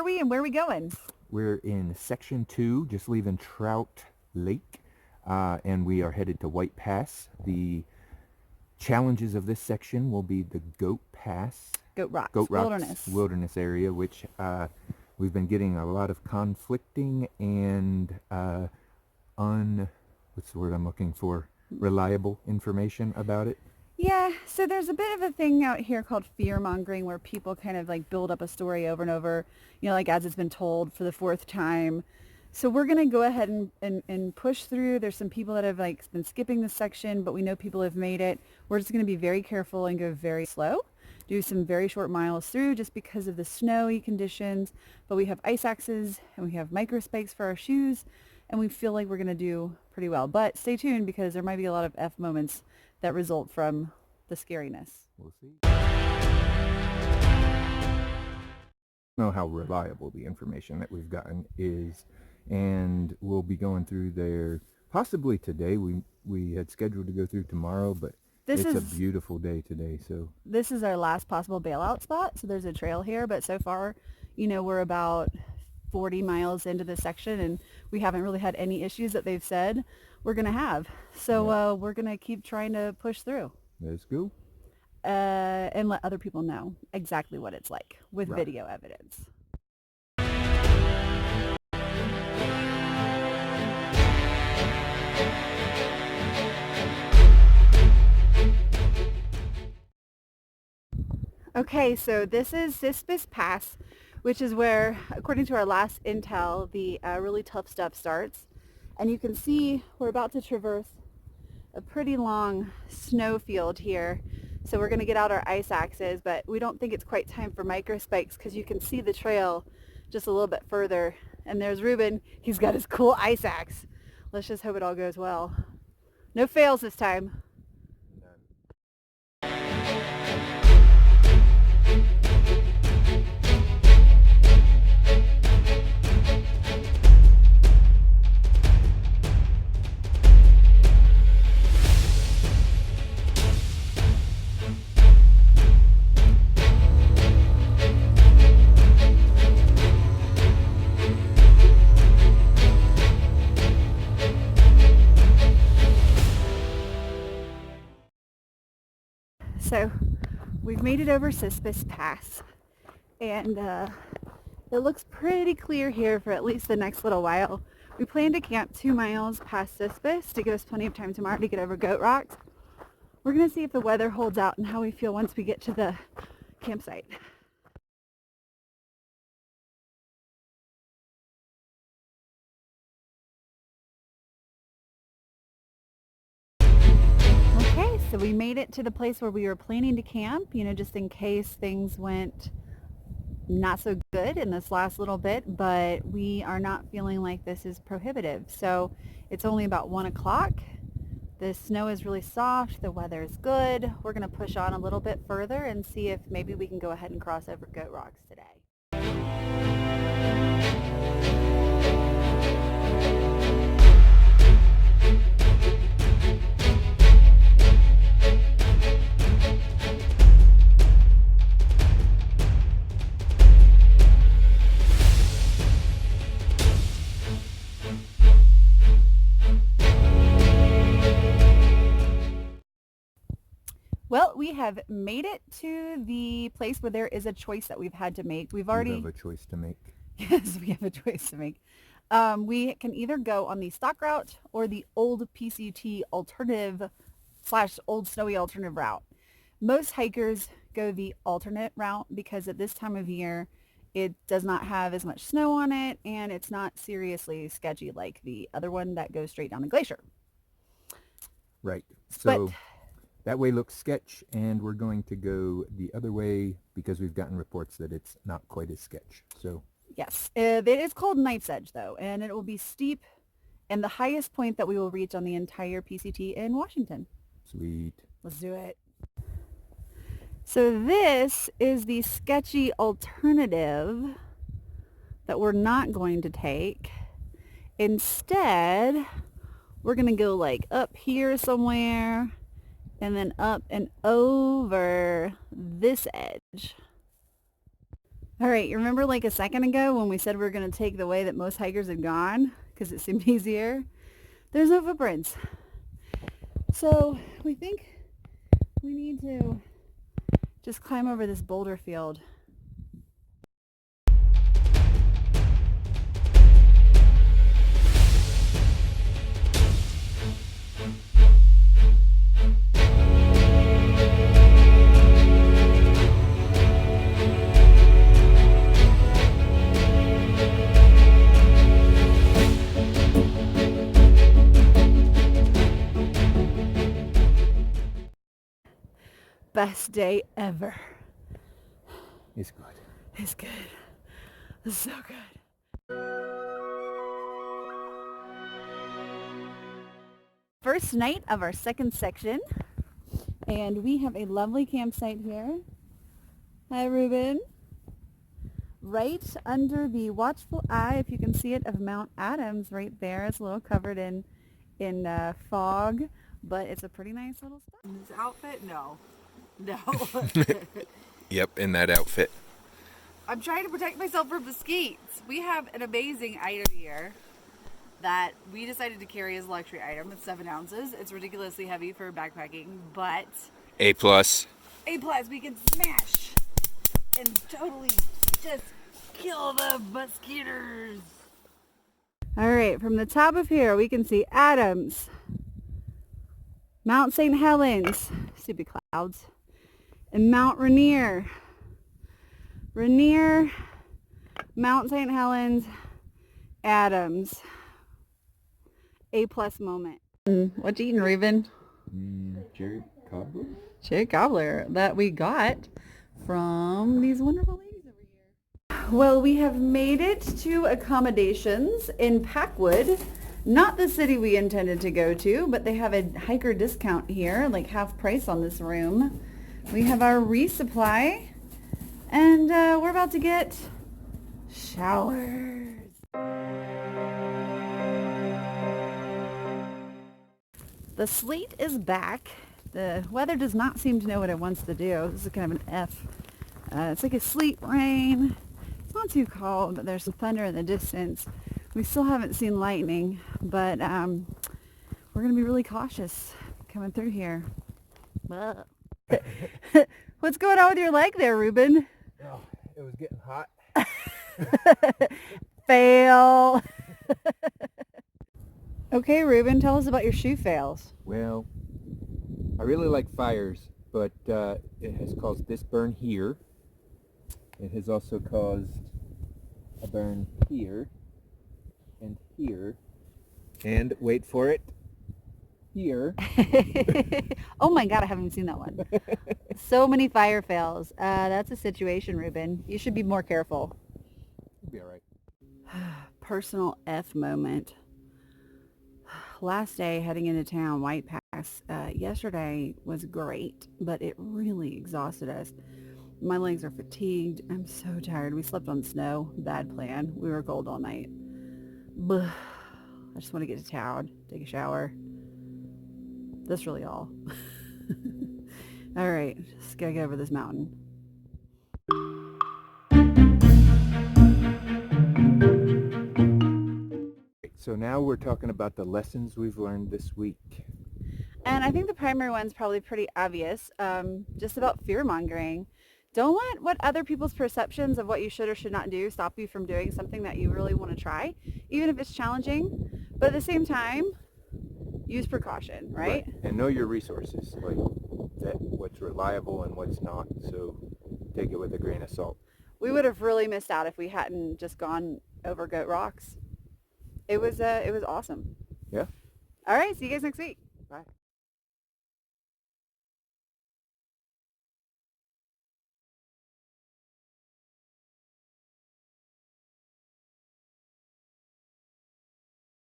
are we and where are we going? We're in Section 2, just leaving Trout Lake, and we are headed to White Pass. The challenges of this section will be the Goat Rocks Wilderness area, which we've been getting a lot of conflicting and what's the word I'm looking for? Reliable information about it. Yeah, so there's a bit of a thing out here called fear mongering where people kind of like build up a story over and over, like as it's been told for the fourth time. So we're going to go ahead and push through. There's some people that have like been skipping this section, but we know people have made it. We're just going to be very careful and go very slow. Do some very short miles through just because of the snowy conditions. But we have ice axes and we have micro spikes for our shoes, and we feel like we're going to do pretty well. But stay tuned because there might be a lot of F moments that result from the scariness. We'll see. I don't know how reliable the information that we've gotten is, and we'll be going through there possibly today. We had scheduled to go through tomorrow, but it's a beautiful day today. So this is our last possible bailout spot. So there's a trail here, but so far, we're about 40 miles into the section, and we haven't really had any issues that they've said we're going to have. So we're going to keep trying to push through. Let's go. And let other people know exactly what it's like with video evidence. Okay, so this is Cispus Pass, which is where, according to our last intel, the really tough stuff starts. And you can see we're about to traverse a pretty long snow field here. So we're going to get out our ice axes, but we don't think it's quite time for micro spikes because you can see the trail just a little bit further. And there's Ruben. He's got his cool ice axe. Let's just hope it all goes well. No fails this time. So we've made it over Cispus Pass, and it looks pretty clear here for at least the next little while. We plan to camp 2 miles past Cispus to give us plenty of time tomorrow to get over Goat Rocks. We're going to see if the weather holds out and how we feel once we get to the campsite. So we made it to the place where we were planning to camp, just in case things went not so good in this last little bit, but we are not feeling like this is prohibitive. So it's only about 1 o'clock. The snow is really soft. The weather is good. We're going to push on a little bit further and see if maybe we can go ahead and cross over Goat Rocks today. Well, we have made it to the place where there is a choice that we've had to make. We have a choice to make. Yes, we have a choice to make. We can either go on the stock route or the old PCT alternative / old snowy alternative route. Most hikers go the alternate route because at this time of year, it does not have as much snow on it, and it's not seriously sketchy like the other one that goes straight down the glacier. Right. So that way looks sketch, and we're going to go the other way because we've gotten reports that it's not quite as sketch. So yes, it is called Knife's Edge though, and it will be steep and the highest point that we will reach on the entire PCT in Washington. Sweet. Let's do it. So this is the sketchy alternative that we're not going to take. Instead, we're going to go like up here somewhere and then up and over this edge. All right, you remember like a second ago when we said we were going to take the way that most hikers had gone because it seemed easier? There's no footprints. So we think we need to just climb over this boulder field. Best day ever. It's good. It's good. It's so good. First night of our second section, and we have a lovely campsite here. Hi, Ruben. Right under the watchful eye, if you can see it, of Mount Adams right there. It's a little covered in fog, but it's a pretty nice little spot. In this outfit? No. Yep, in that outfit. I'm trying to protect myself from mosquitoes. We have an amazing item here that we decided to carry as a luxury item. It's 7 ounces. It's ridiculously heavy for backpacking, but A+. we can smash and totally just kill the mosquitoes. All right, from the top of here, we can see Adams, Mount St. Helens, stupid clouds, and Mount Rainier. Rainier, Mount St. Helens, Adams. A+ moment. What you eating, Reuben? Cherry cobbler? Cherry cobbler that we got from these wonderful ladies over here. Well, we have made it to accommodations in Packwood. Not the city we intended to go to, but they have a hiker discount here, like half price on this room. We have our resupply, and we're about to get showers. The sleet is back. The weather does not seem to know what it wants to do. This is kind of an F. It's like a sleet rain. It's not too cold, but there's some thunder in the distance. We still haven't seen lightning, but we're going to be really cautious coming through here. What's going on with your leg there, Ruben? Oh, it was getting hot. Fail. Okay, Ruben, tell us about your shoe fails. Well, I really like fires, but it has caused this burn here. It has also caused a burn here and here, and wait for it, here. Oh my God, I haven't seen that one. So many fire fails. That's a situation, Ruben. You should be more careful. You'll be all right. Personal F moment. Last day heading into town, White Pass. Yesterday was great, but it really exhausted us. My legs are fatigued. I'm so tired. We slept on snow. Bad plan. We were cold all night. Blech. I just want to get to town, take a shower. That's really all. All right, just gotta get over this mountain. So now we're talking about the lessons we've learned this week. And I think the primary one's probably pretty obvious, just about fear-mongering. Don't let what other people's perceptions of what you should or should not do stop you from doing something that you really want to try, even if it's challenging. But at the same time, use precaution, right? And know your resources, like that, what's reliable and what's not. So take it with a grain of salt. We would have really missed out if we hadn't just gone over Goat Rocks. It was awesome. Yeah. All right, see you guys next week. Bye.